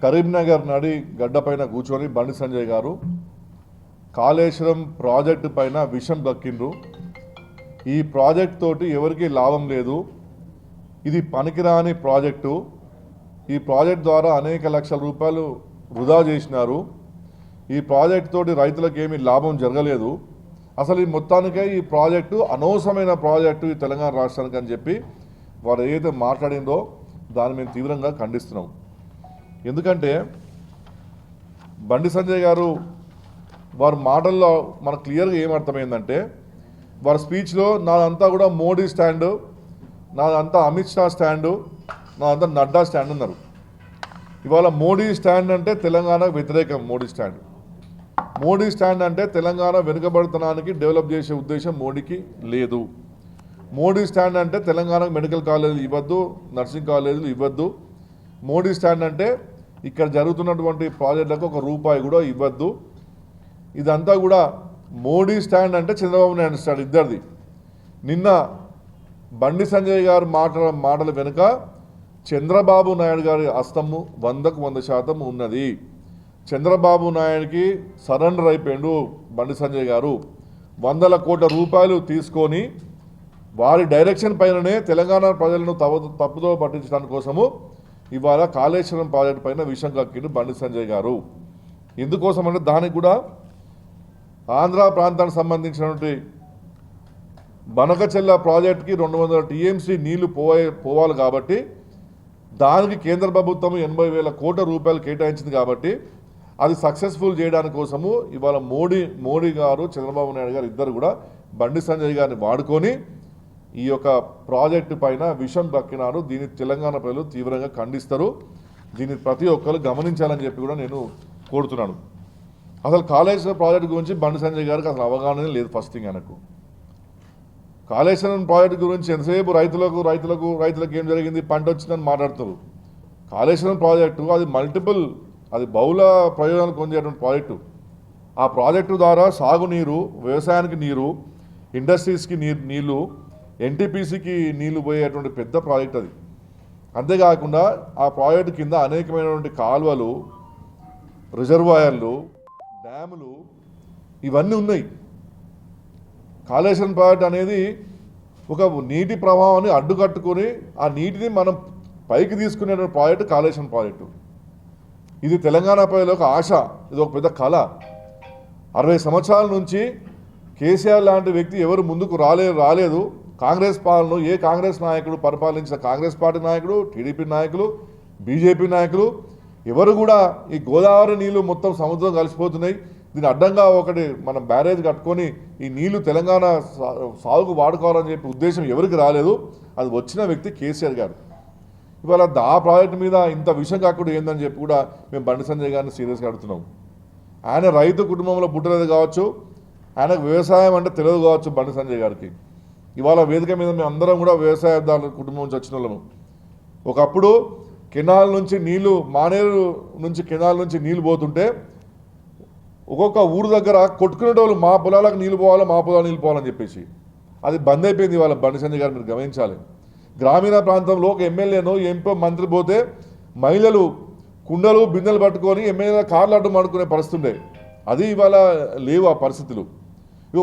కరీంనగర్ నడి గడ్డపైన కూర్చొని బండి సంజయ్ గారు కాళేశ్వరం ప్రాజెక్టు పైన విషం దక్కిండ్రు. ఈ ప్రాజెక్ట్ తోటి ఎవరికి లాభం లేదు, ఇది పనికిరాని ప్రాజెక్టు. ఈ ప్రాజెక్ట్ ద్వారా అనేక లక్షల రూపాయలు వృధా చేసినారు. ఈ ప్రాజెక్ట్ తోటి రైతులకు ఏమీ లాభం జరగలేదు. అసలు ఈ మొత్తానికే ఈ ప్రాజెక్టు అనవసరమైన ప్రాజెక్టు ఈ తెలంగాణ రాష్ట్రానికి అని చెప్పి వారు ఏదైతే మాట్లాడిందో దాన్ని మేము తీవ్రంగా ఖండిస్తున్నాం. ఎందుకంటే బండి సంజయ్ గారు వారి మాటల్లో మనకు క్లియర్గా ఏమర్థమైందంటే, వారి స్పీచ్లో నాదంతా కూడా మోడీ స్టాండు, నాదంతా అమిత్ షా స్టాండు, నాదంతా నడ్డా స్టాండ్ అన్నారు. ఇవాళ మోడీ స్టాండ్ అంటే తెలంగాణ వ్యతిరేకం. మోడీ స్టాండ్ అంటే తెలంగాణ వెనుకబడుతనానికి డెవలప్ చేసే ఉద్దేశం మోడీకి లేదు. మోడీ స్టాండ్ అంటే తెలంగాణకు మెడికల్ కాలేజీలు ఇవ్వద్దు, నర్సింగ్ కాలేజీలు ఇవ్వద్దు. మోడీ స్టాండ్ అంటే ఇక్కడ జరుగుతున్నటువంటి ప్రాజెక్టులకు ఒక రూపాయి కూడా ఇవ్వద్దు. ఇదంతా కూడా మోడీ స్టాండ్ అంటే చంద్రబాబు నాయుడు స్టాండ్ ఇద్దరిది. నిన్న బండి సంజయ్ గారు మాటల వెనుక చంద్రబాబు నాయుడు గారి హస్తము 100కు 100% ఉన్నది. చంద్రబాబు నాయుడికి సరెండర్ అయిపోయిండు బండి సంజయ్ గారు. 100 కోట్ల రూపాయలు తీసుకొని వారి డైరెక్షన్ పైననే తెలంగాణ ప్రజలను తప్పుదో పట్టించడానికి కోసము ఇవాళ కాళేశ్వరం ప్రాజెక్టు పైన విషం కక్కిండు బండి సంజయ్ గారు. ఎందుకోసం అంటే దానికి కూడా ఆంధ్ర ప్రాంతానికి సంబంధించినటువంటి బనకచెల్ల ప్రాజెక్టుకి 200 టీఎంసీ నీళ్లు పోవాలి కాబట్టి దానికి కేంద్ర ప్రభుత్వం 80,000 కోట్ల రూపాయలు కేటాయించింది. కాబట్టి అది సక్సెస్ఫుల్ చేయడానికి కోసము ఇవాళ మోడీ గారు చంద్రబాబు నాయుడు గారు ఇద్దరు కూడా బండి సంజయ్ గారిని వాడుకొని ఈ యొక్క ప్రాజెక్టు పైన విషం కక్కినారు. దీన్ని తెలంగాణ ప్రజలు తీవ్రంగా ఖండిస్తారు. దీన్ని ప్రతి ఒక్కరు గమనించాలని చెప్పి కూడా నేను కోరుతున్నాను. అసలు కాళేశ్వరం ప్రాజెక్టు గురించి బండి సంజయ్ గారికి అసలు అవగాహన లేదు. ఫస్ట్ థింగ్ ఆయనకు కాళేశ్వరం ప్రాజెక్టు గురించి ఎంతసేపు రైతులకు ఏం జరిగింది, పంట వచ్చిందని మాట్లాడుతున్నారు. కాళేశ్వరం ప్రాజెక్టు అది బహుళ ప్రయోజనాలు పొందేటువంటి ప్రాజెక్టు. ఆ ప్రాజెక్టు ద్వారా సాగునీరు, వ్యవసాయానికి నీరు, ఇండస్ట్రీస్కి నీళ్లు, ఎన్టీపీసీకి నీళ్లు పోయేటువంటి పెద్ద ప్రాజెక్ట్ అది. అంతేకాకుండా ఆ ప్రాజెక్టు కింద అనేకమైనటువంటి కాలువలు, రిజర్వాయర్లు, డ్యాములు ఇవన్నీ ఉన్నాయి. కాళేశ్వరం ప్రాజెక్ట్ అనేది ఒక నీటి ప్రవాహాన్ని అడ్డుకట్టుకొని ఆ నీటిని మనం పైకి తీసుకునే ప్రాజెక్టు కాళేశ్వరం ప్రాజెక్టు. ఇది తెలంగాణ ప్రజలకు ఆశ, ఇది ఒక పెద్ద కళ. 60 సంవత్సరాల నుంచి కేసీఆర్ లాంటి వ్యక్తి ఎవరు ముందుకు రాలేదు. కాంగ్రెస్ పాలన ఏ కాంగ్రెస్ నాయకుడు పరిపాలించిన కాంగ్రెస్ పార్టీ నాయకుడు, టీడీపీ నాయకులు, బీజేపీ నాయకులు ఎవరు కూడా ఈ గోదావరి నీళ్లు మొత్తం సముద్రం కలిసిపోతున్నాయి, దీని అడ్డంగా ఒకటి మనం బ్యారేజ్ కట్టుకొని ఈ నీళ్లు తెలంగాణ సాగుకు వాడుకోవాలని చెప్పి ఉద్దేశం ఎవరికి రాలేదు. అది వచ్చిన వ్యక్తి కేసీఆర్ గారు. ఇవాళ ఆ ప్రాజెక్టు మీద ఇంత విషం కాకుండా ఏందని చెప్పి కూడా మేము బండి సంజయ్ గారిని సీరియస్గా అడుగుతున్నాం. ఆయన రైతు కుటుంబంలో పుట్టలేదు కావచ్చు, ఆయనకు వ్యవసాయం అంటే తెలియదు కావచ్చు బండి సంజయ్ గారికి. ఇవాళ వేదిక మీద మేము అందరం కూడా వ్యవసాయదారుల కుటుంబం నుంచి వచ్చిన వాళ్ళము. ఒకప్పుడు కెనాల్ నుంచి నీళ్లు, మానేరు నుంచి కెనాల్ నుంచి నీళ్లు పోతుంటే ఒక్కొక్క ఊరు దగ్గర కొట్టుకునేటోళ్ళు మా పొలాలకు నీళ్ళు పోవాలి, మా పొలాలకు నీళ్ళు పోవాలని చెప్పేసి అది బంద్ అయిపోయింది. ఇవాళ బండి సంజయ్ గారు మీరు గమనించాలి. గ్రామీణ ప్రాంతంలో ఒక ఎమ్మెల్యేనో ఎంపీ మంత్రి పోతే మహిళలు కుండలు బిందెలు పట్టుకొని ఎమ్మెల్యే కార్లు అడ్డు మాడుకునే పరిస్థితి ఉండే. అది ఇవాళ లేవు ఆ పరిస్థితులు.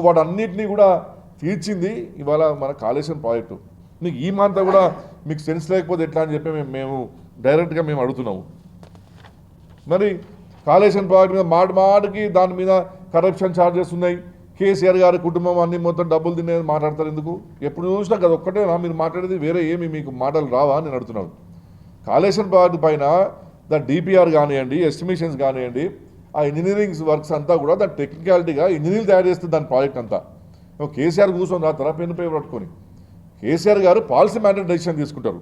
వాటన్నిటినీ కూడా తీర్చింది ఇవాళ మన కాళేశ్వరం ప్రాజెక్టు. మీకు ఈ మాంతా కూడా మీకు సెన్స్ లేకపోతే ఎట్లా అని చెప్పి మేము డైరెక్ట్గా మేము అడుగుతున్నాము. మరి కాళేశ్వరం ప్రాజెక్టు మీద మాటికి దాని మీద కరప్షన్ ఛార్జెస్ ఉన్నాయి, కేసీఆర్ గారి కుటుంబం అన్ని మొత్తం డబ్బులు తినేది మాట్లాడతారు ఎందుకు? ఎప్పుడు చూసినా కదా ఒక్కటేనా మీరు మాట్లాడేది, వేరే ఏమి మీకు మాటలు రావా నేను అడుగుతున్నాను. కాళేశ్వరం ప్రాజెక్టు పైన దాని డిపిఆర్ కానివ్వండి, ఎస్టిమేషన్స్ కానివ్వండి, ఆ ఇంజనీరింగ్ వర్క్స్ అంతా కూడా దాని టెక్నికాలిటీగా ఇంజనీర్లు తయారు చేస్తుంది దాని ప్రాజెక్ట్ అంతా. కేసీఆర్ కూర్చొని రాతారా పెన్ను పేపర్ పట్టుకొని? కేసీఆర్ గారు పాలసీ మ్యాటర్ డెసిషన్ తీసుకుంటారు.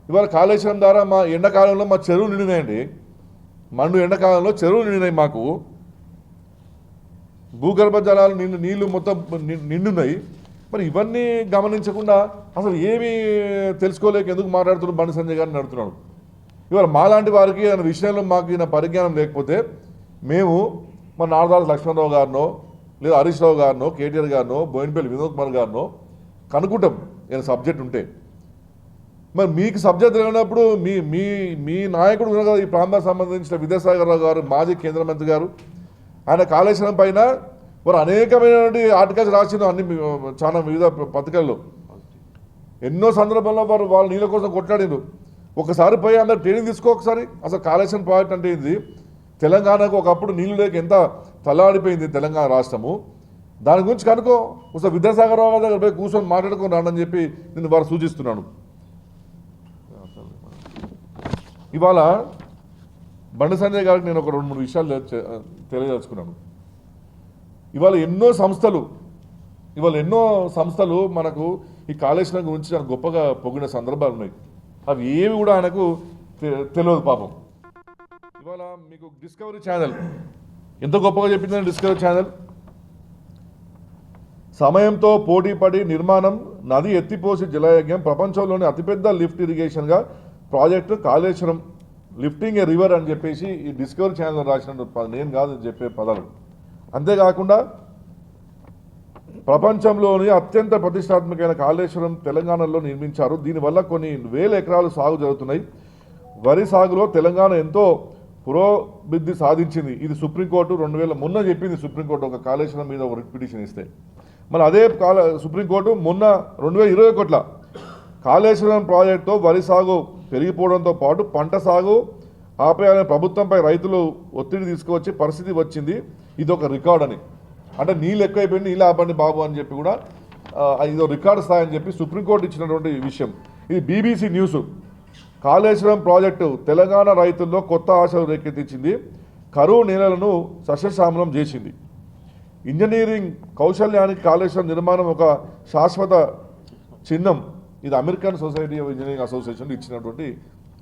ఇవాళ కాళేశ్వరం ద్వారా మా ఎండాకాలంలో మా చెరువులు నిండినాయండి. ఎండాకాలంలో చెరువులు నిండినాయి, మాకు భూగర్భ జలాలు నీళ్లు మొత్తం నిండున్నాయి. మరి ఇవన్నీ గమనించకుండా అసలు ఏమీ తెలుసుకోలేక ఎందుకు మాట్లాడుతున్నారు బండి సంజయ్ గారిని నడుతున్నాడు. ఇవాళ మాలాంటి వారికి ఆయన విషయంలో మాకు ఈయన పరిజ్ఞానం లేకపోతే మేము మా నారదాల లక్ష్మణరావు గారినో లేదా హరీష్ రావు గారినో, కేటీఆర్ గారినో, బోయినపల్లి వినోద్ కుమార్ గారినో కనుక్కుంటాం ఏదైనా సబ్జెక్ట్ ఉంటే. మరి మీకు సబ్జెక్ట్ తెలియనప్పుడు మీ మీ మీ నాయకుడు ఉన్నారు కదా ఈ ప్రాంతానికి సంబంధించిన విద్యాసాగర్ రావు గారు, మాజీ కేంద్ర మంత్రి గారు, ఆయన కాళేశ్వరం పైన వారు అనేకమైనటువంటి ఆర్టికల్స్ రాసిన అన్ని చాలా వివిధ పత్రికల్లో ఎన్నో సందర్భాల్లో వారు వాళ్ళ నీళ్ళ కోసం కొట్లాడినారు. ఒకసారి పోయి అందరు ట్రైనింగ్ తీసుకో ఒకసారి. అసలు కాళేశ్వరం ప్రాజెక్ట్ అంటే ఇది తెలంగాణకు ఒకప్పుడు నీళ్లు లేక ఎంత తల్లాడిపోయింది తెలంగాణ రాష్ట్రము, దాని గురించి కనుకో ఒకసారి విద్యాసాగర్ రావు గారి దగ్గర పోయి కూర్చొని మాట్లాడుకొని రానని చెప్పి నేను వారు సూచిస్తున్నాను. ఇవాళ బండి సంజయ్ గారికి నేను ఒక 2-3 విషయాలు తెలియదలుచుకున్నాను. ఇవాళ ఎన్నో సంస్థలు మనకు ఈ కాళేశ్వరం గురించి చాలా గొప్పగా పొగిన సందర్భాలు ఉన్నాయి. అవి ఏవి కూడా ఆయనకు తెలియదు పాపం. ఇవాళ మీకు డిస్కవరీ ఛానల్ ఎంత గొప్పగా చెప్పిందని డిస్కవరీ ఛానల్ సమయంతో పోటీపడి నిర్మాణం నది ఎత్తిపోసి జలయజ్ఞం ప్రపంచంలోని అతిపెద్ద లిఫ్ట్ ఇరిగేషన్గా ప్రాజెక్టు కాళేశ్వరం లిఫ్టింగ్ ఏ రివర్ అని చెప్పేసి ఈ డిస్కవరీ ఛానల్ రాసిన నేను కాదు చెప్పే పదాలు. అంతేకాకుండా ప్రపంచంలోని అత్యంత ప్రతిష్టాత్మకమైన కాళేశ్వరం తెలంగాణలో నిర్మించారు. దీనివల్ల కొన్ని వేల ఎకరాలు సాగు జరుగుతున్నాయి. వరి సాగులో తెలంగాణ ఎంతో పురోభివృద్ధి సాధించింది. ఇది సుప్రీంకోర్టు మొన్న చెప్పింది. సుప్రీంకోర్టు ఒక కాళేశ్వరం మీద ఒక రిట్ పిటిషన్ ఇస్తే మళ్ళీ అదే సుప్రీంకోర్టు మొన్న 2021 కాళేశ్వరం ప్రాజెక్టుతో వరి సాగు పెరిగిపోవడంతో పాటు పంట సాగు ఆపేయాలని ప్రభుత్వంపై రైతులు ఒత్తిడి తీసుకువచ్చే పరిస్థితి వచ్చింది. ఇది ఒక రికార్డ్ అని, అంటే నీళ్ళు ఎక్కువైపోయింది, నీళ్ళు ఆపండి బాబు అని చెప్పి కూడా ఇదో రికార్డు స్థాయి అని చెప్పి సుప్రీంకోర్టు ఇచ్చినటువంటి విషయం. ఇది BBC news. Kaleshwaram project Telangana రైతుల్లో కొత్త ఆశలు రేకెత్తించింది, కరువు నేలలను సస్యశ్యామలం చేసింది. ఇంజనీరింగ్ కౌశల్యానికి కాళేశ్వరం నిర్మాణం ఒక శాశ్వత చిహ్నం. ఇది American society of engineering association ఇచ్చినటువంటి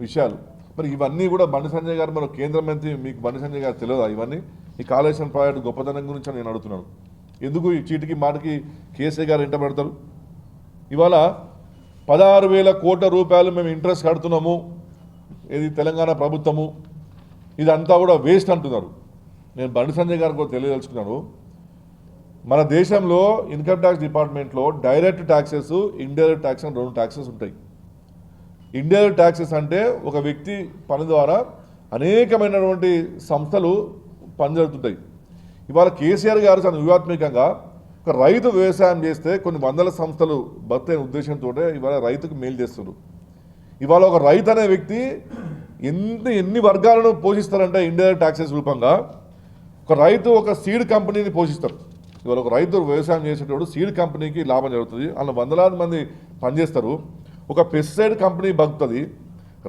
విషయాలు. మరి ఇవన్నీ కూడా బండి సంజయ్ గారు మన కేంద్ర మంత్రి, మీకు బండి సంజయ్ గారు తెలియదా ఇవన్నీ? ఈ కాళేశ్వరం ప్రాజెక్టు గొప్పతనం గురించి నేను అడుగుతున్నాను. ఎందుకు ఈ చీటికి మాటికి కేసీఆర్ గారు ఎంట పెడతారు? ఇవాళ 16,000 కోట్ల రూపాయలు మేము ఇంట్రెస్ట్ కడుతున్నాము, ఇది తెలంగాణ ప్రభుత్వము, ఇదంతా కూడా వేస్ట్ అంటున్నారు. నేను బండి సంజయ్ గారికి కూడా తెలియదలుచుకున్నాను. మన దేశంలో ఇన్కమ్ ట్యాక్స్ డిపార్ట్మెంట్లో డైరెక్ట్ ట్యాక్సెస్, ఇండైరెక్ట్ ట్యాక్స్ అని 2 ట్యాక్సెస్ ఉంటాయి. ఇండైరెక్ట్ ట్యాక్సెస్ అంటే ఒక వ్యక్తి పని ద్వారా అనేకమైనటువంటి సంస్థలు పనిజరుగుతుంటాయి. ఇవాళ కేసీఆర్ గారు చాలా వ్యూహాత్మకంగా ఒక రైతు వ్యవసాయం చేస్తే కొన్ని వందల సంస్థలు బతైన ఉద్దేశంతో ఇవాళ రైతుకు మేలు చేస్తున్నారు. ఇవాళ ఒక రైతు అనే వ్యక్తి ఎన్ని వర్గాలను పోషిస్తారంటే ఇండైరెక్ట్ ట్యాక్సెస్ రూపంగా ఒక రైతు ఒక సీడ్ కంపెనీని పోషిస్తారు. ఇవాళ ఒక రైతు వ్యవసాయం చేసేటప్పుడు సీడ్ కంపెనీకి లాభం జరుగుతుంది, అందులో వందలాది మంది పనిచేస్తారు. ఒక పెస్టిసైడ్ కంపెనీ బతుకుతుంది,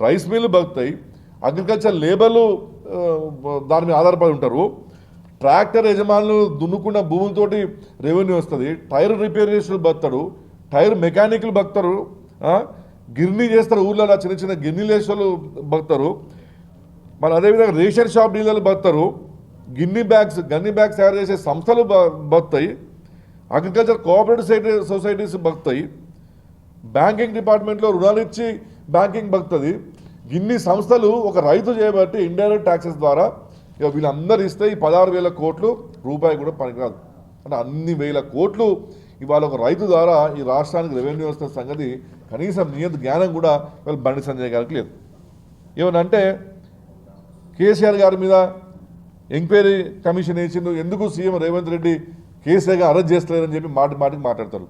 రైస్ మిల్లు బతుకుతాయి, అగ్రికల్చర్ లేబర్లు దాని మీద ఆధారపడి ఉంటారు, ట్రాక్టర్ యజమానులు దున్నుకున్న భూములతోటి రెవెన్యూ వస్తుంది, టైర్ రిపేర్ చేసిన బతుతాడు, టైర్ మెకానిక్లు బతుతారు, గిర్నీ చేస్తారు, ఊళ్ళో చిన్న చిన్న గిర్నీలు వేసే వాళ్ళు బతుతారు, మళ్ళీ అదేవిధంగా రేషన్ షాప్ డీలర్లు బతుతారు, గన్ని బ్యాగ్స్ తయారు చేసే సంస్థలు బతుతాయి, అగ్రికల్చర్ కోఆపరేటివ్ సొసైటీస్ బతుతాయి, బ్యాంకింగ్ డిపార్ట్మెంట్లో రుణాలు ఇచ్చి బ్యాంకింగ్ బతుతుంది. ఇన్ని సంస్థలు ఒక రైతు చేయబట్టి ఇండైరెక్ట్ ట్యాక్సెస్ ద్వారా ఇక వీళ్ళందరూ ఇస్తే ఈ 16,000 కోట్లు రూపాయి కూడా పనికిరాదు. అంటే అన్ని వేల కోట్లు ఇవాళ ఒక రైతు ద్వారా ఈ రాష్ట్రానికి రెవెన్యూ వస్తున్న సంగతి కనీసం నియంత్రణ జ్ఞానం కూడా వీళ్ళు బండి సంజయ్ గారికి లేదు. ఏమనంటే కేసీఆర్ గారి మీద ఎంక్వైరీ కమిషన్ వేసిండు, ఎందుకు సీఎం రేవంత్ రెడ్డి కేసీఆర్ గారు అరెస్ట్ చేస్తలేరని చెప్పి మాటికి మాట్లాడతారు.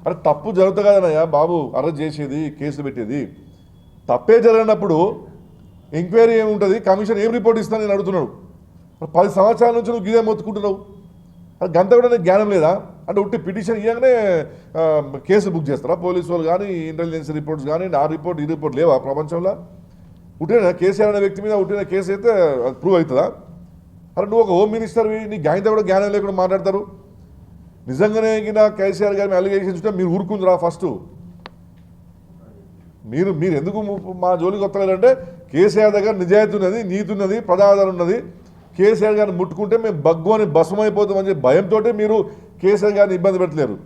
అంటే తప్పు జరుగుతుంది కదనయ్యా బాబు, అరెస్ట్ చేసేది కేసులు పెట్టేది. తప్పే జరిగినప్పుడు ఎంక్వైరీ ఏముంటుంది, కమిషన్ ఏం రిపోర్ట్ ఇస్తాను నేను అడుగుతున్నాడు. 10 సంవత్సరాల నుంచి నువ్వు గిదే మొత్తుకుంటున్నావు, అది గంట కూడా నీకు జ్ఞానం లేదా? అంటే ఉట్టి పిటిషన్ ఇవ్వగానే కేసు బుక్ చేస్తారా పోలీసు వాళ్ళు కానీ, ఇంటెలిజెన్స్ రిపోర్ట్స్ కానీ, ఆ రిపోర్ట్ ఈ రిపోర్ట్ లేవా ప్రపంచంలో? ఉట్టిన కేసీఆర్ అనే వ్యక్తి మీద ఉట్టిన కేసు అయితే అది ప్రూవ్ అవుతుందా? అరే నువ్వు ఒక హోమ్ మినిస్టర్వి, నీ గాయంతో కూడా జ్ఞానం లేకుండా మాట్లాడతారు. నిజంగానే కేసీఆర్ గారి అలిగేషన్స్ ఉంటే మీరు ఊరుకుందిరా ఫస్ట్. మీరు ఎందుకు మా జోలికి వస్తలేరంటే కేసీఆర్ దగ్గర నిజాయితీ ఉన్నది, నీతి ఉన్నది, ప్రజాదరణ ఉన్నది. కేసీఆర్ గారిని ముట్టుకుంటే మేము బగ్గు అని భస్మైపోతామని చెప్పి భయంతో మీరు కేసీఆర్ గారిని ఇబ్బంది పెట్టలేరు.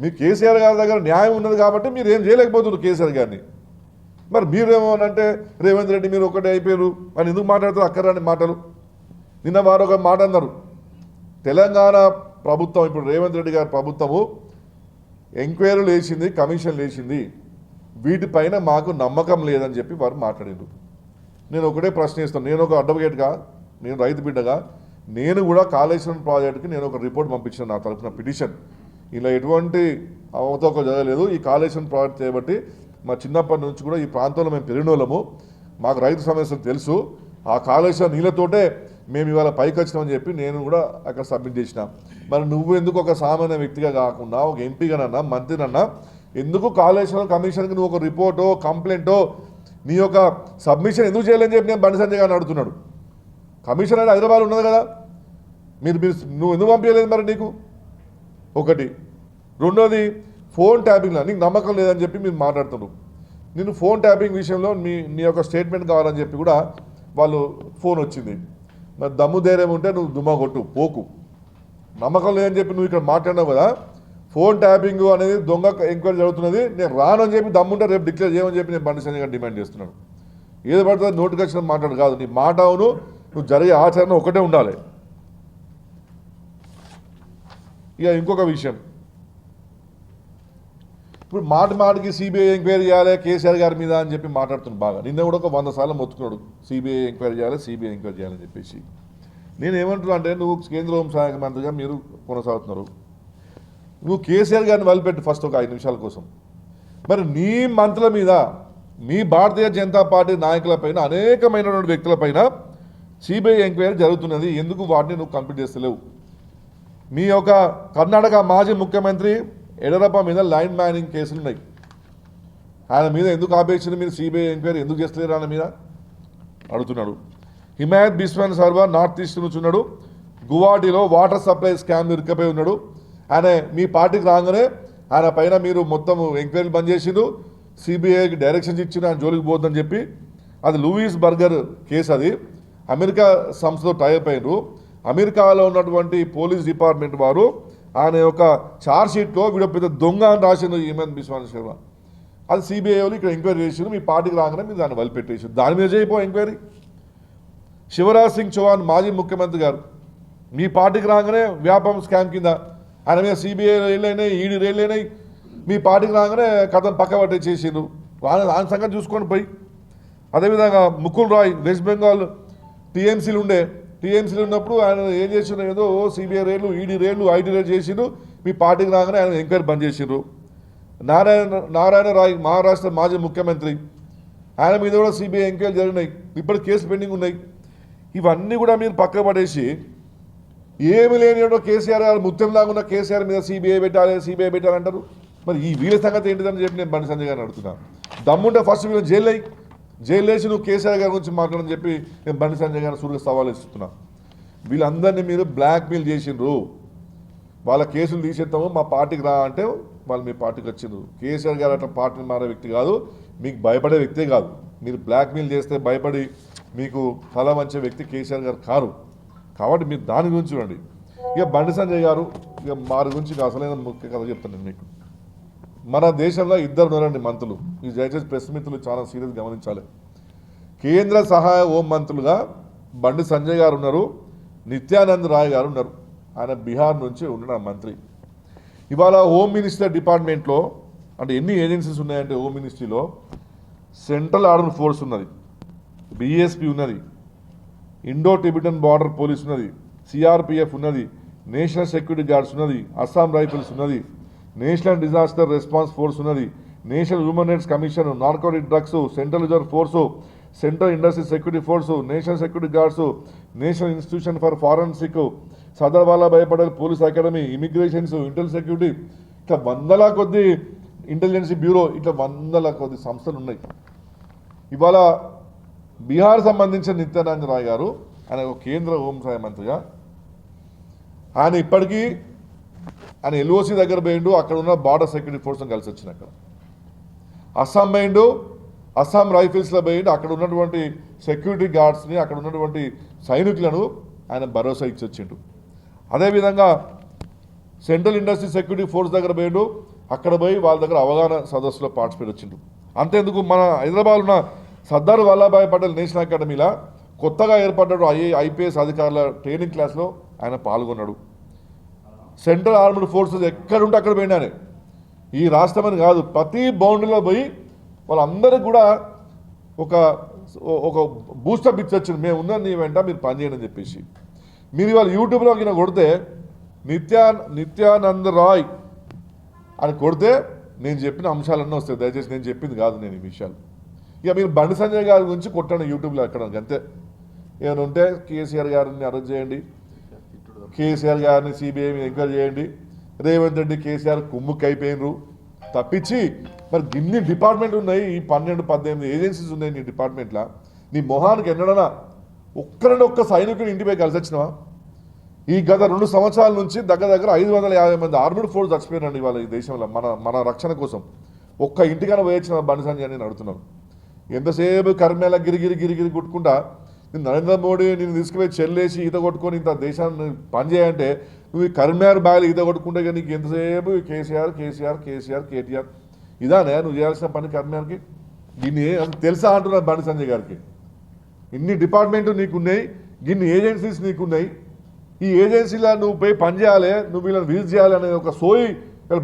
మీ కేసీఆర్ గారి దగ్గర న్యాయం ఉన్నది కాబట్టి మీరు ఏం చేయలేకపోతున్నారు కేసీఆర్ గారిని. మరి మీరేమోనంటే రేవంత్ రెడ్డి మీరు ఒకటే అయిపోయారు అని ఎందుకు మాట్లాడుతారు అక్కరాని మాటలు? నిన్న వారు ఒక మాట అన్నారు, తెలంగాణ ప్రభుత్వం ఇప్పుడు రేవంత్ రెడ్డి గారి ప్రభుత్వము ఎంక్వైరీలు వేసింది, కమిషన్లు వేసింది, వీటిపైన మాకు నమ్మకం లేదని చెప్పి వారు మాట్లాడారు. నేను ఒకటే ప్రశ్న ఇస్తాను, నేను ఒక అడ్వకేట్గా, నేను రైతు బిడ్డగా, నేను కూడా కాళేశ్వరం ప్రాజెక్టుకి నేను ఒక రిపోర్ట్ పంపించాను నా తరఫున పిటిషన్. ఇలా ఎటువంటి అవతోక జరగలేదు, ఈ కాళేశ్వరం ప్రాజెక్ట్ చేయబట్టి మా చిన్నప్పటి నుంచి కూడా ఈ ప్రాంతంలో మేము పెరిగినోళ్ళము, మాకు రైతు సమస్యలు తెలుసు, ఆ కాళేశ్వరం నీళ్ళతోటే మేము ఇవాళ పైకి వచ్చినామని చెప్పి నేను కూడా అక్కడ సబ్మిట్ చేసిన. మరి నువ్వు ఎందుకు ఒక సామాన్య వ్యక్తిగా కాకుండా ఒక ఎంపీగానన్నా మంత్రినన్నా ఎందుకు కాళేశ్వరం కమిషన్కి నువ్వు ఒక రిపోర్టో కంప్లైంటో నీ యొక్క సబ్మిషన్ ఎందుకు చేయలేని చెప్పి నేను బండి సంజయ్ గారిని అడుగుతున్నాడు. కమిషన్ అనేది హైదరాబాద్ ఉన్నది కదా, నువ్వు ఎందుకు పంపించలేదు మరి నీకు? ఒకటి. రెండోది, ఫోన్ ట్యాపింగ్లో నీకు నమ్మకం లేదని చెప్పి మీరు మాట్లాడుతున్నారు. నేను ఫోన్ ట్యాపింగ్ విషయంలో నీ యొక్క స్టేట్మెంట్ కావాలని చెప్పి కూడా వాళ్ళు ఫోన్ వచ్చింది. మరి దమ్ము ధైర్యం ఉంటే నువ్వు దుమ్మ కొట్టు, పోకు. నమ్మకం లేదని చెప్పి నువ్వు ఇక్కడ మాట్లాడినావు కదా, ఫోన్ ట్యాపింగ్ అనేది దొంగ ఎంక్వైరీ జరుగుతున్నది, నేను రానని చెప్పి దమ్ముంటే రేపు డిక్లేర్ చేయమని చెప్పి నేను బండి సంజయ్ గారు డిమాండ్ చేస్తున్నాను. ఏది పడుతుంది నోటికి వచ్చిన మాట్లాడు కాదు, నీ మాట అవును, నువ్వు జరిగే ఆచరణ ఒకటే ఉండాలి. ఇక ఇంకొక విషయం, ఇప్పుడు మాటికి సిబిఐ ఎంక్వైరీ చేయాలి కేసీఆర్ గారి మీద అని చెప్పి మాట్లాడుతున్నాడు బాగా. నిన్న కూడా ఒక 100 సార్లు మొత్తుకున్నాడు సిబిఐ ఎంక్వైరీ చేయాలని చెప్పేసి. నేను ఏమంటున్నా అంటే, నువ్వు కేంద్ర హోంశాఖ మంత్రిగా మీరు కొనసాగుతున్నారు, నువ్వు కేసీఆర్ గారిని వదిలిపెట్టు ఫస్ట్ ఒక 5 నిమిషాల కోసం. మరి నీ మంత్రుల మీద, మీ భారతీయ జనతా పార్టీ నాయకులపైన, అనేకమైనటువంటి వ్యక్తులపైన సిబిఐ ఎంక్వైరీ జరుగుతున్నది, ఎందుకు వాటిని నువ్వు కంప్లీట్ చేస్తలేవు? మీ యొక్క కర్ణాటక మాజీ ముఖ్యమంత్రి యడియూరప్ప మీద లైన్ మ్యానింగ్ కేసులు ఉన్నాయి, ఆయన మీద ఎందుకు ఆపేసింది మీరు? సిబిఐ ఎంక్వైరీ ఎందుకు చేస్తలేరు ఆయన మీద అడుగుతున్నాడు. హిమాయత్ బిస్వాన్ సర్వా నార్త్ ఈస్ట్ నుంచి ఉన్నాడు, గువాహటిలో వాటర్ సప్లై స్కామ్ ఇరుక్కపోయి ఉన్నాడు. ఆయన మీ పార్టీకి రాగానే ఆయన పైన మీరు మొత్తం ఎంక్వైరీలు బంద్ చేసిండు, సిబిఐకి డైరెక్షన్స్ ఇచ్చిండు ఆయన జోలికి పోద్దని చెప్పి. అది లూయిస్ బర్గర్ కేసు, అది అమెరికా సంస్థతో టైప్ అయినరు. అమెరికాలో ఉన్నటువంటి పోలీస్ డిపార్ట్మెంట్ వారు ఆయన యొక్క ఛార్జ్షీట్లో వీడు పెద్ద దొంగ అని రాసిండు హిమాయత్ బిస్వాన్ శర్మ. అది సిబిఐ వాళ్ళు ఇక్కడ ఎంక్వైరీ చేసిండు, మీ పార్టీకి రాగానే మీరు దాన్ని వదిలిపెట్టేసి దాని మీద చేయిపో ఎంక్వైరీ. శివరాజ్ సింగ్ చౌహాన్ మాజీ ముఖ్యమంత్రి గారు మీ పార్టీకి రాగానే వ్యాపారం స్కామ్ కింద ఆయన మీద సిబిఐ రైళ్ళైనాయి, ఈడీ రైళ్ళైనాయి, మీ పార్టీకి రాగానే కథను పక్క పట్టే చేసిండ్రు, ఆయన సంగతి చూసుకొని పోయి. అదేవిధంగా ముకుల్ రాయ్ వెస్ట్ బెంగాల్ టీఎంసీలు ఉన్నప్పుడు ఆయన ఏం చేసిండ్రు, ఏదో సిబిఐ రైళ్లు, ఈడీ రైళ్లు, ఐటీ రైలు చేసిండ్రు, మీ పార్టీకి రాగానే ఆయన ఎంక్వైరీ బంద్ చేసిండ్రు. నారాయణ రాయ్ మహారాష్ట్ర మాజీ ముఖ్యమంత్రి, ఆయన మీద కూడా సిబిఐ ఎంక్వైరీ జరిగినాయి, ఇప్పుడు కేసు పెండింగ్ ఉన్నాయి. ఇవన్నీ కూడా మీరు పక్క పడేసి ఏమి లేని కేసీఆర్ గారు ముత్యంలాగా ఉన్న కేసీఆర్ మీద సిబిఐ పెట్టాలంటారు. మరి ఈ వీళ్ళ సంగతి ఏంటిదని చెప్పి నేను బండి సంజయ్ గారిని అడుగుతున్నాను. దమ్ముంటే ఫస్ట్ వీళ్ళని జైలు వేసి నువ్వు కేసీఆర్ గారి గురించి మాట్లాడని చెప్పి నేను బండి సంజయ్ గారిని సూర్య సవాల్ ఇస్తున్నా. వీళ్ళందరినీ మీరు బ్లాక్మెయిల్ చేసిండ్రు, వాళ్ళ కేసులు తీసేస్తాము మా పార్టీకి రా అంటే వాళ్ళు మీ పార్టీకి వచ్చిండ్రు. కేసీఆర్ గారు అట్లా పార్టీని మారే వ్యక్తి కాదు, మీకు భయపడే వ్యక్తే కాదు. మీరు బ్లాక్మెయిల్ చేస్తే భయపడి మీకు తల వంచే వ్యక్తి కేసీఆర్ గారు కారు. కాబట్టి మీరు దాని గురించి చూడండి. ఇక బండి సంజయ్ గారు, ఇక వారి గురించి అసలైన ముఖ్య కథ చెప్తాను నేను మీకు. మన దేశంలో 2 ఉన్నారండి మంత్రులు, ఈ దయచేసి ప్రెస్ మిత్రులు చాలా సీరియస్ గమనించాలి. కేంద్ర సహాయ హోం మంత్రులుగా బండి సంజయ్ గారు ఉన్నారు, నిత్యానంద్ రాయ్ గారు ఉన్నారు. ఆయన బీహార్ నుంచి ఉన్న మంత్రి. ఇవాళ హోమ్ మినిస్టర్ డిపార్ట్మెంట్లో అంటే ఎన్ని ఏజెన్సీస్ ఉన్నాయంటే, హోమ్ మినిస్ట్రీలో సెంట్రల్ ఆర్మ్డ్ ఫోర్స్ ఉన్నది, బిఎస్పి ఉన్నది, ఇండో టిబెటన్ బార్డర్ పోలీస్ ఉన్నది, సిఆర్పిఎఫ్ ఉన్నది, నేషనల్ సెక్యూరిటీ గార్డ్స్ ఉన్నది, అస్సాం రైఫిల్స్ ఉన్నది, నేషనల్ డిజాస్టర్ రెస్పాన్స్ ఫోర్స్ ఉన్నది, national human rights commission, narcotic drugs, central reserve force, central industry security force, national security guards, national institution for forensic, Sardar Vallabhbhai Patel police academy, immigrations, Intel security, ఇట్లా 100ల కొద్ది intelligence bureau, ఇట్లా 100ల కొద్ది సంస్థలు ఉన్నాయి. ఇవాళ బీహార్ సంబంధించిన నిత్యానంద్ రాయ్ గారు, ఆయన ఒక కేంద్ర హోంశాఖ మంత్రిగా, ఆయన ఇప్పటికీ ఆయన ఎల్ఓసి దగ్గర పోయిండు, అక్కడ ఉన్న బార్డర్ సెక్యూరిటీ ఫోర్స్ని కలిసి వచ్చిన అక్కడ అస్సాం పోయిండు, అస్సాం రైఫిల్స్లో పోయిండు, అక్కడ ఉన్నటువంటి సెక్యూరిటీ గార్డ్స్ని, అక్కడ ఉన్నటువంటి సైనికులను ఆయన భరోసా ఇచ్చి వచ్చిండు. అదేవిధంగా సెంట్రల్ ఇండస్ట్రీ సెక్యూరిటీ ఫోర్స్ దగ్గర పోయిండు, అక్కడ పోయి వాళ్ళ దగ్గర అవగాహన సదస్సులో పార్టిసిపేట్ వచ్చిండు. అంతేందుకు మన హైదరాబాద్ ఉన్న సర్దార్ వల్లభాయ్ పటేల్ నేషనల్ అకాడమీలో కొత్తగా ఏర్పడ్డాడు ఐపీఎస్ అధికారుల ట్రైనింగ్ క్లాస్లో ఆయన పాల్గొన్నాడు. సెంట్రల్ ఆర్మ్డ్ ఫోర్సెస్ ఎక్కడుంటే అక్కడ పోయినానే, ఈ రాష్ట్రం అని కాదు, ప్రతి బౌండరీలో పోయి వాళ్ళందరికీ కూడా ఒక ఒక బూస్టప్ ఇచ్చొచ్చింది, మేము ఉన్నాం నీ వెంట, మీరు పనిచేయండి అని చెప్పేసి. మీరు ఇవాళ యూట్యూబ్లో కింద కొడితే నిత్యానంద్ రాయ్ అని కొడితే నేను చెప్పిన అంశాలన్నీ వస్తాయి. దయచేసి నేను చెప్పింది కాదు నేను ఈ విషయాలు. ఇక మీరు బండి సంజయ్ గారి గురించి కొట్టండి యూట్యూబ్లో ఎక్కడ అంతే. ఏమైనా ఉంటే కేసీఆర్ గారిని అరెస్ట్ చేయండి, కేసీఆర్ గారిని సిబిఐ ఎంక్వైరీ చేయండి. రేవంత్ రెడ్డి కేసీఆర్ కుమ్ముక్కి అయిపోయినరు తప్పించి మరి ఇన్ని డిపార్ట్మెంట్ ఉన్నాయి, ఈ 12-18 ఏజెన్సీస్ ఉన్నాయి నీ డిపార్ట్మెంట్లో. నీ మొహానికి ఎన్నడనా ఒక్క సైనికుని ఇంటిపై కలిసి వచ్చినావా? ఈ గత 2 సంవత్సరాల నుంచి దగ్గర 550 మంది ఆర్మీడ్ ఫోర్స్ చచ్చిపోయినండి ఇవాళ ఈ దేశంలో మన రక్షణ కోసం. ఒక్క ఇంటికైనా వేయించిన బండి సంజయ్ అని అడుగుతున్నాను. ఎంతసేపు కర్మేళ గిరిగిరి కొట్టుకుంటా నరేంద్ర మోడీ నేను తీసుకుపోయి చెల్లేసి ఈత కొట్టుకొని ఇంత దేశాన్ని పనిచేయంటే నువ్వు ఈ కర్మేర్ బాగా ఈత కొట్టుకుంటే కానీ నీకు ఎంతసేపు కేటీఆర్ ఇదానే నువ్వు చేయాల్సిన పని కర్మేర్కి. దీన్ని తెలుసా అంటున్నారు బండి సంజయ్ గారికి. ఇన్ని డిపార్ట్మెంట్లు నీకున్నాయి, ఇన్ని ఏజెన్సీస్ నీకున్నాయి, ఈ ఏజెన్సీలో నువ్వు పోయి పని చేయాలి, నువ్వు వీళ్ళని విజిట్ చేయాలి అనే ఒక సోయి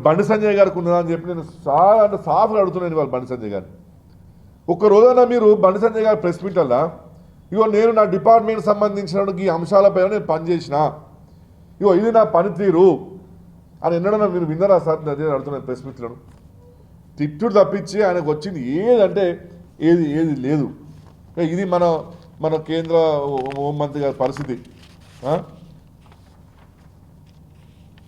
బండి సంజయ్ గారికి ఉన్నదా అని చెప్పి నేను చాలా సాఫ్గా అడుగుతున్నాను వాళ్ళు బండి సంజయ్ గారిని. ఒక్క రోజైనా మీరు బండి సంజయ్ గారి ప్రెస్ మీట్లల్లా ఇగో నేను నా డిపార్ట్మెంట్ సంబంధించిన ఈ అంశాలపై నేను పనిచేసిన, ఇగో ఇది నా పనితీరు అని ఎన్నడన్నా మీరు విన్నారా సార్? అదే అడుగుతున్నాను ప్రెస్ మీట్లను. తిట్టుడు తప్పించి ఆయనకు వచ్చింది ఏదంటే ఏది లేదు. ఇది మన కేంద్ర హోంమంత్రి గారి పరిస్థితి.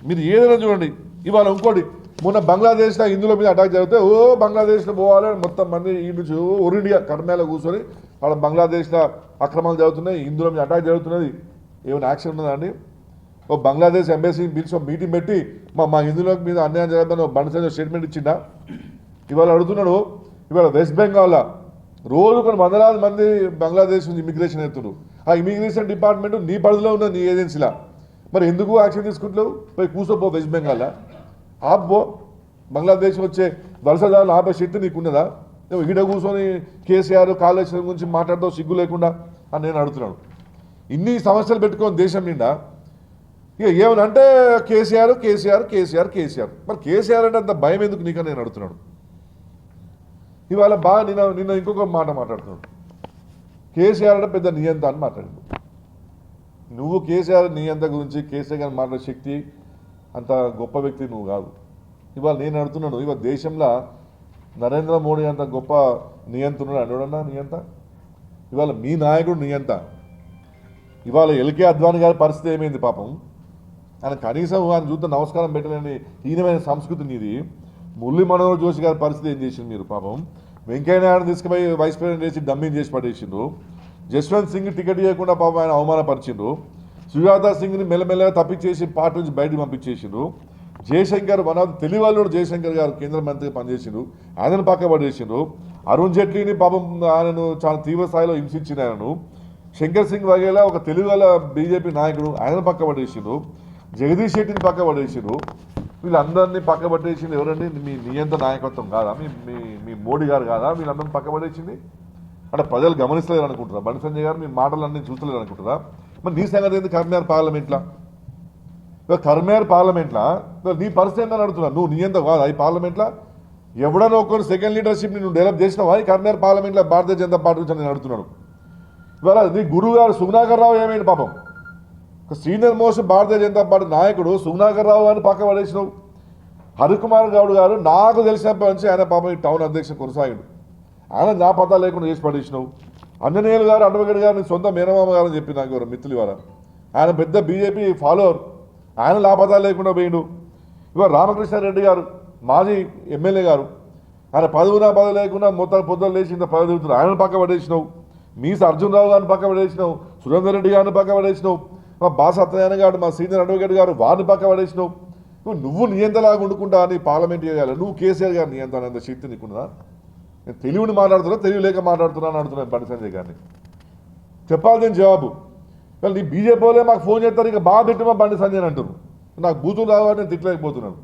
మీరు ఏదైనా చూడండి. ఇవాళ ఇంకోటి మొన్న బంగ్లాదేశ్లో హిందువుల మీద అటాక్ జరిగితే బంగ్లాదేశ్లో పోవాలి మొత్తం మంది ఈ నుంచి ఇండియా కర్మేలో కూర్చొని వాళ్ళ బంగ్లాదేశ్లో అక్రమాలు జరుగుతున్నాయి, హిందువుల మీద అటాక్ జరుగుతున్నది, ఏమైనా యాక్షన్ ఉన్నదా అండి? బంగ్లాదేశ్ ఎంబసీని పిలిచి మీటింగ్ పెట్టి మా హిందువుల మీద అన్యాయం జరగదని బండి సంజయ్ స్టేట్మెంట్ ఇచ్చిందా? ఇవాళ అడుగుతున్నాడు. ఇవాళ వెస్ట్ బెంగాల్లో రోజు కొన్ని వందలాది మంది బంగ్లాదేశ్ నుంచి ఇమిగ్రేషన్ అవుతున్నారు. ఆ ఇమిగ్రేషన్ డిపార్ట్మెంట్ నీ పరిధిలో ఉన్న నీ ఏజెన్సీలా, మరి ఎందుకు యాక్షన్ తీసుకుంటలేవు? పోయి కూర్చోపో వెస్ట్ బెంగాల్లో, ఆపో. బంగ్లాదేశ్ వచ్చే వలసదారులు ఆపే శక్తి నీకున్నదా? ఈడ కూర్చొని కేసీఆర్ కాళేశ్వరం గురించి మాట్లాడుతూ సిగ్గు లేకుండా అని నేను అడుగుతున్నాను. ఇన్ని సమస్యలు పెట్టుకొని దేశం నిండా ఇక ఏమనంటే కేసీఆర్ మరి కేసీఆర్ అంటే అంత భయం ఎందుకు నీకని నేను అడుగుతున్నాడు. ఇవాళ బాగా నిన్న ఇంకొక మాట మాట్లాడుతున్నాడు. కేసీఆర్ అంటే పెద్ద నియంత అని మాట్లాడిండు. నువ్వు కేసీఆర్ నియంత గురించి కేసీఆర్ గారిని మాట్లాడే శక్తి అంత గొప్ప వ్యక్తి నువ్వు కాదు. ఇవాళ నేను అడుగుతున్నాను, ఇవాళ దేశంలో నరేంద్ర మోడీ అంత గొప్ప నియంత ఉన్నాడు అన్నాడన్నా నియంత? ఇవాళ మీ నాయకుడు నియంత. ఇవాళ ఎల్కే అద్వానీ గారి పరిస్థితి ఏమైంది పాపం? ఆయన కనీసం ఆయన చూద్దాం నమస్కారం పెట్టలేని హీనమైన సంస్కృతి నీది. మురళీ మనోహర్ జోషి గారి పరిస్థితి ఏం చేసింది మీరు పాపం? వెంకయ్యనాయుడు తీసుకుపోయి వైస్ ప్రెసిడెంట్ చేసి డమ్మింగ్ చేసి పడేసిండ్రు. జస్వంత్ సింగ్ టికెట్ ఇవ్వకుండా పాపం ఆయన అవమానపరిచిండ్రు. సుజాతా సింగ్ని మెల్లమెల్లగా తప్పించేసి పార్టీ నుంచి బయటకు పంపించేసిండ్రు. జయశంకర్ తెలివాళ్ళు జయశంకర్ గారు కేంద్ర మంత్రిగా పనిచేసిండ్రు, ఆయనను పక్క పడేసిండ్రు. అరుణ్ జైట్లీని పాపం ఆయనను చాలా తీవ్ర స్థాయిలో హింసించిన ఆయనను. శంకర్ సింగ్ వగేలా ఒక తెలుగుల బీజేపీ నాయకుడు, ఆయనను పక్క పడేసిండ్రు. జగదీష్ శెట్టిని పక్క పడేసిండ్రు. వీళ్ళందరినీ పక్క పట్టేసింది ఎవరండి? మీ నియంత్రణ నాయకత్వం కాదా? మీ మోడీ గారు కాదా వీళ్ళందరినీ పక్క పడేసింది? అంటే ప్రజలు గమనిస్తలేరు అనుకుంటారా? బండి సంజయ్ గారు మీ మాటలన్నీ చూస్తలేరు అనుకుంటారా? మరి నీ సంగతి ఏంది కర్మేర్ పార్లమెంట్లో? కర్మేర్ పార్లమెంట్లో నీ పరిస్థితి ఏందని అడుగుతున్నా. నువ్వు నియంత కాదా ఈ పార్లమెంట్లో? ఎవడనో ఒకరు సెకండ్ లీడర్షిప్ని నువ్వు డెవలప్ చేసినావా ఈ కర్మేర్ పార్లమెంట్లో భారతీయ జనతా పార్టీ నుంచి నేను అడుగుతున్నాను. ఇవాళ నీ గురువు గారు సుగుణాకర్ రావు ఏమైంది పాపం? Senior most Bharatiya Janata party నాయకుడు సుగుణాకర్ రావు అని పక్క పడేసినావు. హరికుమార్ గౌడ్ గారు నాకు తెలిసినప్పటి నుంచి ఆయన పాపం ఈ టౌన్ అధ్యక్షుడు కొనసాగాడు, ఆయన నా పతా లేకుండా చేసి పడేసినావు. అంజనేయులు గారు అడ్వకేట్ గారు నీ సొంత మేనమామ గారు అని చెప్పి నాకు ఎవరు మిత్రులు ఇవాళ, ఆయన పెద్ద బీజేపీ ఫాలోవర్, ఆయన లాపతా లేకుండా పోయిండు. ఇవాళ రామకృష్ణారెడ్డి గారు మాజీ ఎమ్మెల్యే గారు, ఆయన పదవి లేకుండా మొత్తం పొద్దున లేచి ఇంత పదవి తిరుగుతున్నారు, ఆయన పక్క పడేసినావు. మీస అర్జున్ రావు గారిని పక్క పడేసినావు, సురేందర్ రెడ్డి గారిని పక్క పడేసినావు, మా బాస సత్యనారాయణ గారు మా సీనియర్ అడ్వకేట్ గారు వారిని పక్క పడేసినావు. నువ్వు నియంతలాగా వండుకుంటా అని పార్లమెంట్ చేయాలి. నువ్వు కేసీఆర్ గారు నియంత అంత శక్తి నీకున్నదా? నేను తెలివిని మాట్లాడుతున్నా తెలివి లేక మాట్లాడుతున్నా అని అడుగుతున్నాను బండి సంజయ్ గారిని. చెప్పాల్సిన జవాబు. నీ బీజేపీ వాళ్ళే మాకు ఫోన్ చేస్తారు, ఇక బాగా తిట్టమా బండి సంజయ్ అని అంటున్నారు. నాకు బూతులు రావాలని నేను తిట్టలేకపోతున్నాను.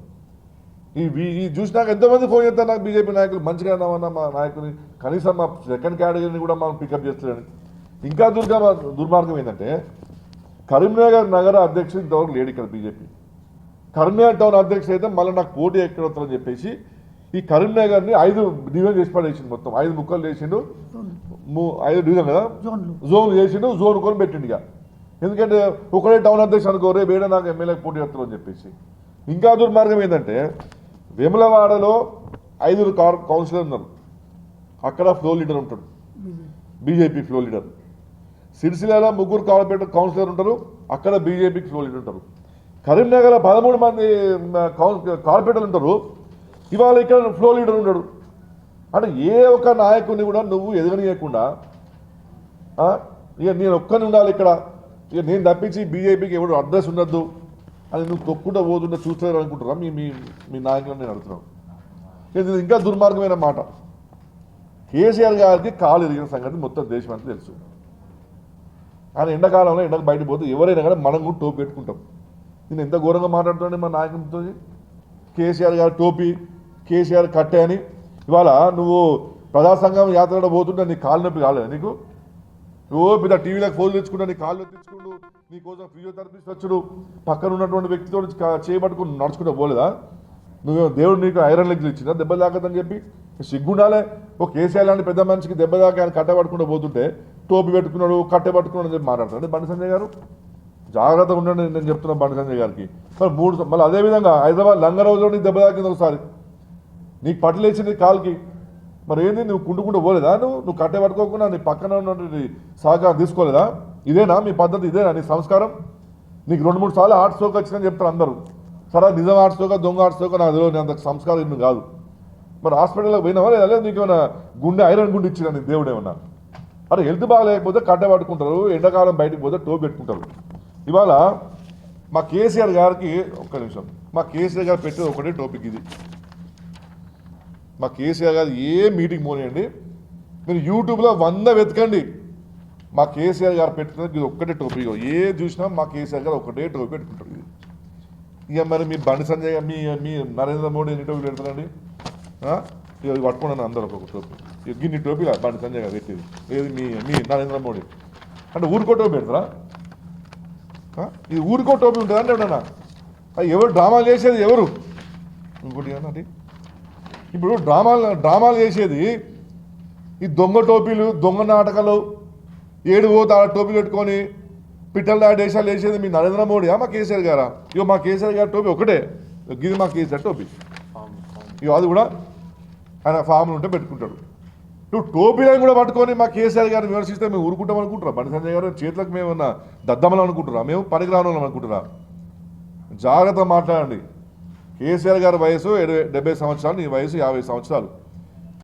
ఈ చూసినాక ఎంతోమంది ఫోన్ చేస్తారు నాకు బీజేపీ నాయకులు, మంచిగా అన్నామన్నా మా నాయకుని కనీసం మా సెకండ్ కేటగిరీని కూడా మనం పికప్ చేస్తున్నారని. ఇంకా దుర్మార్గం ఏంటంటే కరీంనగర్ నగర అధ్యక్షుడు ఇంతవరకు లేడు ఇక్కడ బీజేపీ. కరీంనగర్ టౌన్ అధ్యక్షుడు అయితే మళ్ళీ నాకు పోటీ ఎక్కడ వస్తుందని చెప్పేసి ఈ కరీంనగర్ని 5 డివిజన్ చేసి పడేసిండు, మొత్తం 5 ముక్కలు చేసిండు, 5 డివిజన్ కదా జోన్ చేసిండు, జోన్ కొని పెట్టిండు. ఇక ఎందుకంటే ఒకటే టౌన్ అధ్యక్షుడు అనుకో రేపు ఏడా నాకు ఎమ్మెల్యేకి పోటీ చేస్తారు అని చెప్పేసి. ఇంకా దుర్మార్గం ఏంటంటే వేములవాడలో 5 కౌన్సిలర్ ఉన్నారు, అక్కడ ఫ్లో లీడర్ ఉంటాడు, బీజేపీ ఫ్లో లీడర్. సిరిసిల్లలో 3 కార్పొరేటర్ కౌన్సిలర్ ఉంటారు, అక్కడ బీజేపీకి ఫ్లో లీడర్ ఉంటారు. కరీంనగర్ 13 మంది కార్పొరేటర్లు ఉంటారు, ఇవాళ ఇక్కడ ఫ్లో లీడర్ ఉన్నాడు. అంటే ఏ ఒక్క నాయకుడిని కూడా నువ్వు ఎదగనీయకుండా ఇక నేను ఒక్కని ఉండాలి ఇక్కడ, ఇక నేను తప్పించి బీజేపీకి ఎవరు అడ్రస్ ఉండద్దు అని నువ్వు తొక్కుండా పోతుంటే చూస్తారు అనుకుంటారా మీ మీ మీ నాయకులను నేను అడుగుతున్నాను. ఇది ఇంకా దుర్మార్గమైన మాట. కేసీఆర్ గారికి కాలు ఎరిగిన సంగతి మొత్తం దేశం అంతా తెలుసు. ఆయన ఎండాకాలంలో ఎండకు బయటకు పోతే ఎవరైనా కానీ మనం కూడా టోపీ పెట్టుకుంటాం. నేను ఎంత ఘోరంగా మాట్లాడుతున్నాను మా నాయకులతో. కేసీఆర్ గారు టోపీ, కేసీఆర్ కట్టే అని. ఇవాళ నువ్వు ప్రజాసంఘం యాత్ర పోతుంటే నీ కాలు నొప్పి కాలేదు నీకు? పెద్ద టీవీలకు ఫోన్ తెచ్చుకుంటా, నీ కాళ్ళు తెచ్చుకుంటూ నీకోసం ఫిజియోథెరపిస్ట్ వచ్చుడు, పక్కన ఉన్నటువంటి వ్యక్తితో చేయబట్టుకుని నడుచుకుంటూ పోలేదా? నువ్వు దేవుడు నీకు ఐరన్ లెగ్లు ఇచ్చినా దెబ్బ తాకదని చెప్పి సిగ్గుండాలే. ఒక కేసీఆర్ లాంటి పెద్ద మనిషికి దెబ్బ దాకా ఆయన కట్టబట్టుకుంటూ పోతుంటే టోపీ పెట్టుకున్నాడు, కట్టె పట్టుకున్నాడు అని చెప్పి మాట్లాడతాడు బండి సంజయ్ గారు. జాగ్రత్తగా ఉండండి నేను చెప్తున్నా బండి సంజయ్ గారికి. మళ్ళీ అదేవిధంగా హైదరాబాద్ లంగరోజులో నీకు దెబ్బ తాకింది ఒకసారి, నీకు పట్టలేసింది కాలుకి. మరి ఏంది నువ్వు కుండుకుంటూ పోలేదా? నువ్వు కట్టె పట్టుకోకుండా నీ పక్కన ఉన్నటువంటి సహకారం తీసుకోలేదా? ఇదేనా మీ పద్ధతి? ఇదేనా నీ సంస్కారం? నీకు 2-3 సార్లు హార్ట్ స్ట్రోక్ వచ్చిందని చెప్తారు అందరూ. సరే నిజం హార్ట్ స్ట్రోక్ దొంగ హార్ట్ స్ట్రోక్ నాకు తెలియదు, అంత సంస్కారం ఇన్ను కాదు. మరి హాస్పిటల్లోకి పోయినావా లేదా? నీకు ఏమైనా గుండె ఐరన్ గుండె ఇచ్చినా నీకు దేవుడు ఏమన్నా? అరే హెల్త్ బాగాలేకపోతే కట్టె పట్టుకుంటారు, ఎండాకాలం బయటకు పోతే టోపీ పెట్టుకుంటారు. ఇవాళ మా కేసీఆర్ గారికి ఒక్క నిమిషం, మా కేసీఆర్ గారు పెట్టేది ఒకటే టాపిక్ ఇది. మా కేసీఆర్ గారు ఏ మీటింగ్ పోనీయండి, మీరు యూట్యూబ్లో 100 వెతకండి, మా కేసీఆర్ గారు పెట్టుకున్నది ఇది ఒక్కటే టోపిక్. ఏ చూసినా మా కేసీఆర్ గారు ఒకటే టోపీ పెట్టుకుంటారు. ఇది ఇక మరి మీ బండి సంజయ్ మీ మీ నరేంద్ర మోడీ ఎన్ని టోపీలు పెడతారండి? ఇక పట్టుకున్నాను అందరూ ఒక్కొక్క టోపీ. ఇక గిన్ని టోపీలా బండి సంజయ్ గారు పెట్టేది? ఏది మీ మీ నరేంద్ర మోడీ అంటే ఊరికో టోపీ పెడతారా? ఇది ఊరికో టోపీ ఉంటుందా అంటే ఎవడన్నా? ఎవరు డ్రామాలు చేసేది ఎవరు? ఇంకోటి అన్నది ఇప్పుడు డ్రామాలు చేసేది ఈ దొంగ టోపీలు, దొంగ నాటకాలు, 7 టోపీలు పెట్టుకొని పిట్టల దేశాలు వేసేది మీ నరేంద్ర మోడీయా మా కేసీఆర్ గారా? ఇగో మా కేసీఆర్ గారి టోపీ ఒకటే, గిది మా కేసీఆర్ టోపీ. ఇక అది కూడా ఆయన ఫామ్లు ఉంటే పెట్టుకుంటాడు. నువ్వు టోపీలను కూడా పట్టుకొని మా కేసీఆర్ గారిని విమర్శిస్తే మేము ఊరుకుంటాం అనుకుంటారా? బండి సంజయ్ గారు చేతులకు మేము ఉన్న దద్దమ్మలు అనుకుంటురా? మేము పనికిరాను అనుకుంటురా? జాగ్రత్త మాట్లాడండి. కేసీఆర్ గారి వయసు 70 సంవత్సరాలు, నీ వయసు 50 సంవత్సరాలు.